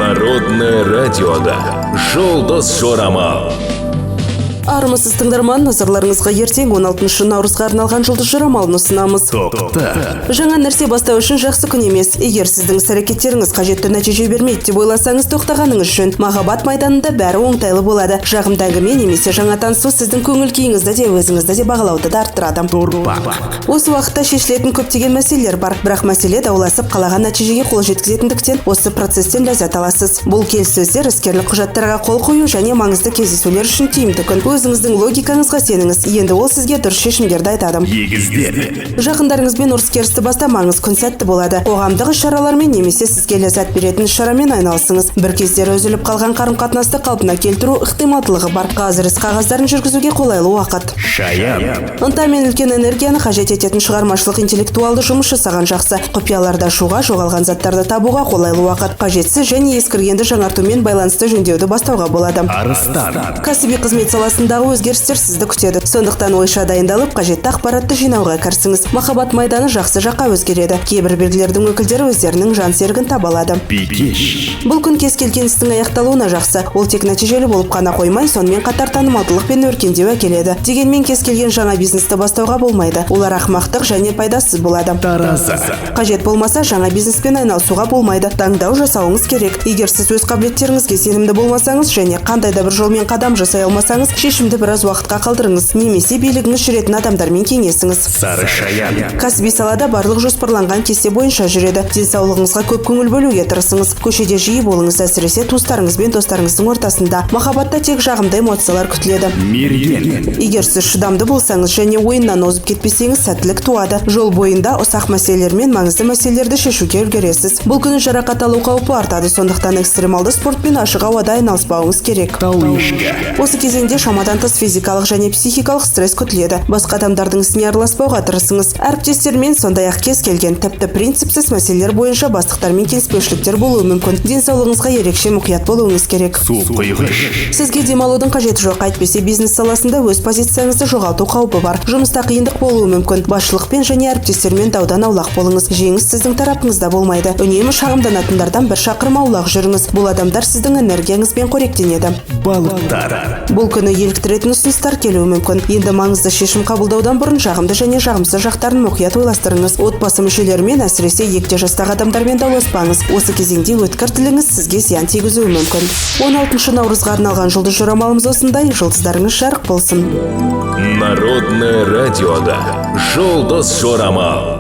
Народное радиода «Жұлдыз жорамал». Армысыз тыңдарман, назарларыңызға ертең 16 наурызға арналған жұлдыз жорамалын ұсынамыз. Тоқта. Жаңа нәрсе бастау үшін жақсы күн емес. Егер сіздің іс-әрекеттеріңіз қажетті нәтиже бермейді деп ойласаңыз, тоқтағаныңыз жөн. Махаббат майданында бәрі оңтайлы болады. Жағымды әңгіме немесе жаңа танысу сіздің көңіл күйіңізді де өзіңізді де бағалауды да арттырады. Осы уақытта шешілетін көптеген мәселелер бар, бірақ мәселе дауласып қалаған нәтижеге қол жеткізетіндіктен осы процесстен ләззат аласыз. Бұл келіссөздер іскерлік құжаттарға қол қою және маңызды кездесулер үшін тиімді күн. Өзіңіздің логикаңызға сеніңіз, енді ол сізге дұрыс шешімдерді айтады. Жақындарыңызбен ұрыс-керісті бастамаңыз, күн сәтті болады. Қоғамдық іс-шаралармен немесе сізге ләззат беретін іс-шарамен айналысыңыз. Бір кездері үзіліп қалған қарым-қатынасты қалпына келтіру ықтималдылығы бар. Қазір іс-қағаздарын жүргізуге қолайлы уақыт. Ынта мен үлкен энергияны қажет ететін шығармашылық интеллектуалды жұмыс жасаған жақсы. Құпияларды ашуға, жоғалған заттарды табуға қолайлы уақыт. Қажетсіз және ескіргенді жаңартумен байланысты жөндеуді бастауға болады. Кәсіби қызмет саласындағы өзгерістер сізді күтеді. Сондықтан ойша дайындалып, қажетті ақпаратты жинауға кірісіңіз. Махаббат майданы жақсы жаққа өзгереді. Кейбір белгілердің өкілдері өздерінің жан серігін таба алады. Бұл күн кез келген істің аяқталуына жақсы. Ол тек нәтижелі болып қана қоймай, сонымен қатар танымалдылық пен өркендеу әкеледі. Дегенмен кез келген жаңа бизнесті бастауға болмайды. Олар ақымақтық және пайдасыз болады. Қажет болмаса, жаңа бизнеспен айналысуға болмайды. Таңдау жасауыңыз керек. Егер сіз өз қабілеттеріңізге сенімді болмасаңыз және қандай да бір жолмен қадам жасай алмасаңыз, шешімді біраз уақытқа қалдырыңыз, немесе билігіңіз жүретін адамдармен кеңесіңіз. Кәсіби салада барлық жоспарланған кесте бойынша жүреді. Денсаулығыңызға көп көңіл бөлуге тырысыңыз. Көшеде жиі болыңыз, әсіресе туыстарыңыз бен достарыңыздың ортасында. Махаббатта тек жағымды эмоциялар күтіледі. Егер сіз шыдамды болсаңыз және ойыннан озып кетпесеңіз, сәттілік туады. Жол бойында ұсақ мәселелер мен маңызды мәселелерді шешуге үлгересіз. Бұл күні жарақат алу қаупі артады, сондықтан экстремалды спортпен ашық ауада айналыспауыңыз керек. Осы кезеңде шамадан тыс физикалық және психикалық стресс күтіледі. Басқа адамдардың ісіне араласпауға тырысыңыз. Әріптестермен, сондай-ақ кез келген тіпті принципсіз мәселелер бойынша бастықтармен келіспеушіліктер болуы мүмкін. Денсаулығыңызға ерекше мұқият болуыңыз керек. Сізге демалудың қажеті жоқ, әйтпесе бизнес саласында өз позицияңызды жоғалту қаупі бар. Жұмыста қиындық болуы мүмкін. Басшылықпен және әріптестермен даудан аулақ болыңыз. Жеңіс сіздің тарапыңызда болмайды. Үнемі шағымданатындардан бір шақырым аулақ жүріңіз. Бұл адамдар сіздің энергияңызбен қоректенеді. Бұл күні еліктіретін ұсыныстар келуі мүмкін. Енді маңызды шешім қабылдаудан бұрын жағымды және жағымсыз жақтарын мұқият ойластырыңыз. Отбасы мүшелерімен, әсіресе егде жастағы адамдармен дауласпаңыз. Осы кезеңде өткір тіліңіз сізге зиян тигізуі мүмкін. 16 наурызға арналған жұлдыз жорамалымыз осындай. Жұлдыздарыңыз жарық болсын. Народное радиода «Жұлдыз жорамал».